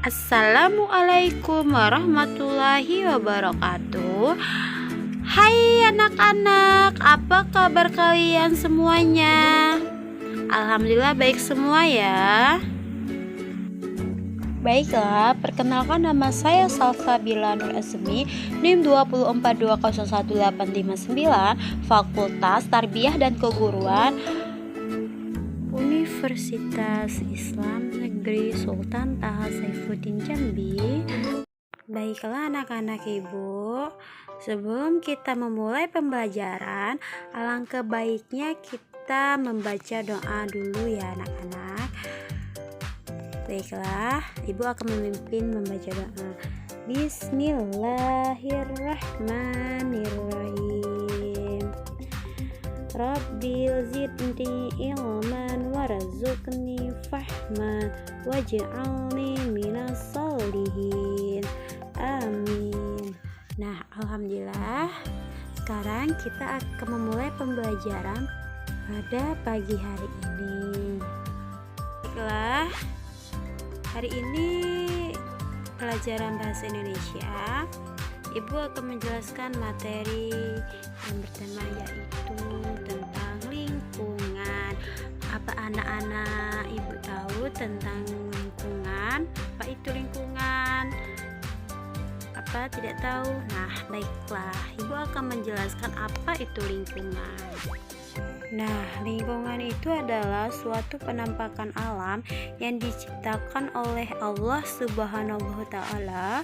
Assalamualaikum warahmatullahi wabarakatuh. Hai anak-anak, apa kabar kalian semuanya? Alhamdulillah baik semua ya. Baiklah, perkenalkan nama saya Salsabila Nur Azmi, NIM 242011859, Fakultas Tarbiyah dan Keguruan, Universitas Islam Negeri Sultan Taha Saifuddin Jambi. Baiklah anak-anak ibu, sebelum kita memulai pembelajaran, alangkah baiknya kita membaca doa dulu ya anak-anak. Baiklah, ibu akan memimpin membaca doa. Bismillahirrahmanirrahim. Rabbil zidni ilman warzuqni fahman waj'alni minas sholihin. Amin. Nah, alhamdulillah. Sekarang kita akan memulai pembelajaran pada pagi hari ini. Baiklah, hari ini pelajaran bahasa Indonesia. Ibu akan menjelaskan materi yang bertema yaitu tentang lingkungan. Apa anak-anak ibu tahu tentang lingkungan? Apa itu lingkungan? Apa tidak tahu? Nah, baiklah, ibu akan menjelaskan apa itu lingkungan. Nah, lingkungan itu adalah suatu penampakan alam yang diciptakan oleh Allah Subhanahu wa Ta'ala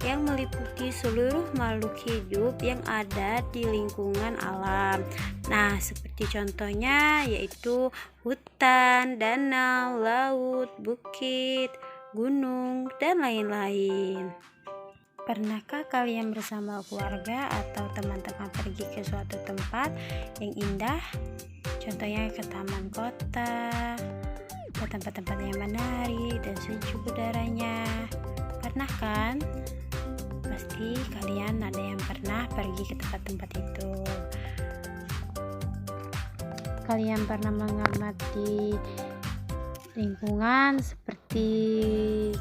yang meliputi seluruh makhluk hidup yang ada di lingkungan alam. Nah, seperti contohnya yaitu hutan, danau, laut, bukit, gunung, dan lain-lain. Pernahkah kalian bersama keluarga atau teman-teman pergi ke suatu tempat yang indah? Contohnya ke taman kota, ke tempat-tempat yang menarik dan sejuk udaranya. Pernah kan? Pasti kalian ada yang pernah pergi ke tempat-tempat itu. Kalian pernah mengamati lingkungan seperti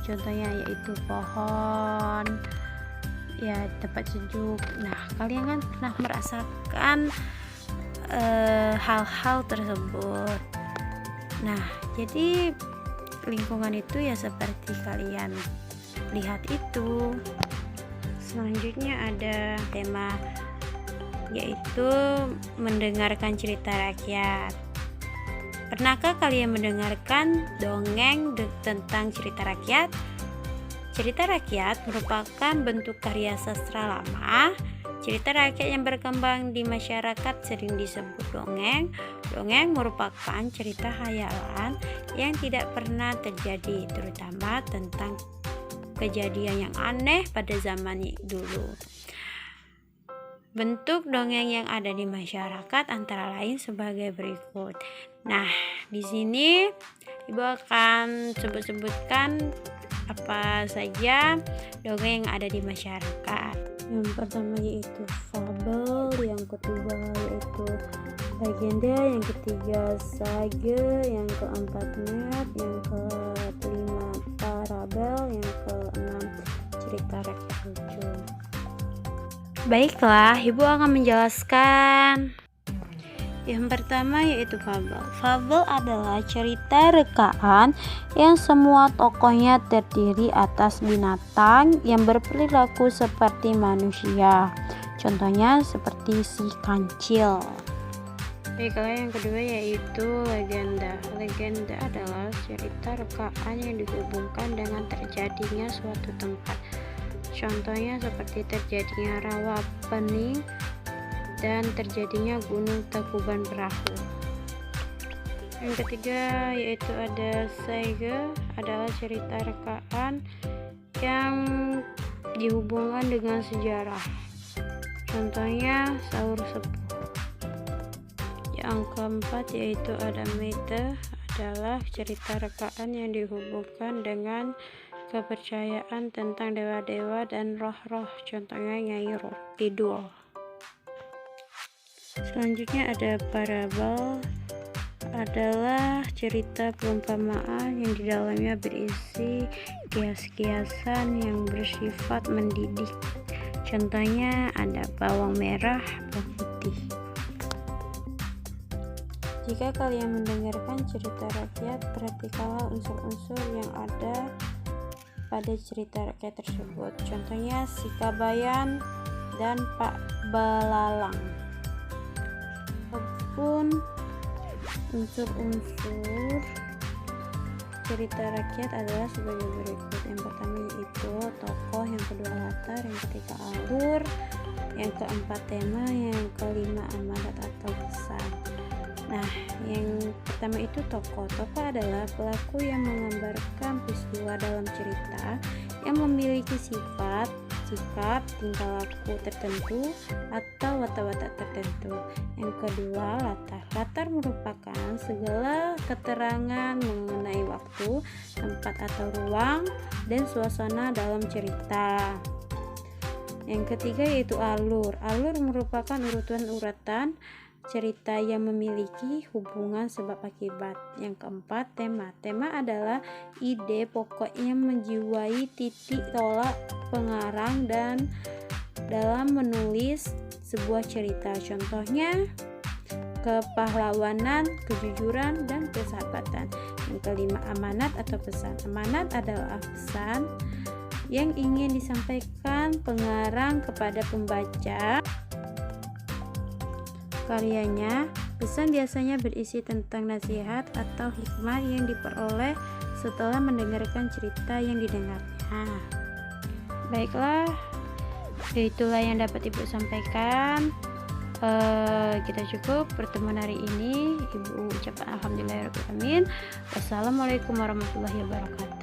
contohnya yaitu pohon, ya tempat sejuk. Nah, kalian kan pernah merasakan hal-hal tersebut. Nah, jadi lingkungan itu ya seperti kalian lihat itu. Selanjutnya ada tema yaitu mendengarkan cerita rakyat. Pernahkah kalian mendengarkan dongeng tentang cerita rakyat? Cerita rakyat merupakan bentuk karya sastra lama. Cerita rakyat yang berkembang di masyarakat sering disebut dongeng. Dongeng merupakan cerita khayalan yang tidak pernah terjadi, terutama tentang kejadian yang aneh pada zaman dulu. Bentuk dongeng yang ada di masyarakat antara lain sebagai berikut. Nah, di sini Ibu akan sebutkan apa saja dongeng yang ada di masyarakat. Yang pertama yaitu fabel, yang kedua yaitu legenda, yang ketiga sage, yang keempat myth, yang kelima parabel, yang keenam cerita rakyat lucu. Baiklah, Ibu akan menjelaskan. Yang pertama yaitu fabel. Fabel adalah cerita rekaan yang semua tokohnya terdiri atas binatang yang berperilaku seperti manusia. Contohnya seperti si kancil. Baiklah, yang kedua yaitu legenda. Legenda adalah cerita rekaan yang dihubungkan dengan terjadinya suatu tempat. Contohnya seperti terjadinya rawa pening dan terjadinya gunung Tangkuban Perahu. Yang ketiga yaitu ada sage, adalah cerita rekaan yang dihubungkan dengan sejarah. Contohnya Saur Sepuh. Yang keempat yaitu ada myth, adalah cerita rekaan yang dihubungkan dengan kepercayaan tentang dewa-dewa dan roh-roh. Contohnya Nyai Kidul. Selanjutnya ada parabel, adalah cerita perumpamaan yang di dalamnya berisi kias-kiasan yang bersifat mendidik. Contohnya ada bawang merah, bawang putih. Jika kalian mendengarkan cerita rakyat, perhatikanlah unsur-unsur yang ada pada cerita rakyat tersebut. Contohnya si Kabayan dan Pak Belalang. Adapun unsur-unsur cerita rakyat adalah sebagai berikut. Yang pertama yaitu tokoh, yang kedua latar, yang ketiga alur, yang keempat tema, yang kelima amanat atau pesan. Nah, yang pertama itu tokoh. Tokoh adalah pelaku yang menggambarkan peristiwa dalam cerita yang memiliki sifat, sikap, tingkah laku tertentu atau watak-watak tertentu. Yang kedua latar. Latar merupakan segala keterangan mengenai waktu, tempat atau ruang, dan suasana dalam cerita. Yang ketiga yaitu alur. Alur merupakan urutan-urutan cerita yang memiliki hubungan sebab akibat. Yang keempat tema. Tema adalah ide pokok yang menjiwai titik tolak pengarang dan dalam menulis sebuah cerita. Contohnya kepahlawanan, kejujuran, dan persahabatan. Yang kelima amanat atau pesan. Amanat adalah pesan yang ingin disampaikan pengarang kepada pembaca karyanya. Pesan biasanya berisi tentang nasihat atau hikmah yang diperoleh setelah mendengarkan cerita yang didengarnya. Baiklah, itulah yang dapat Ibu sampaikan. Kita cukup pertemuan hari ini. Ibu ucapkan alhamdulillahirabbil alamin. Wassalamualaikum warahmatullahi wabarakatuh.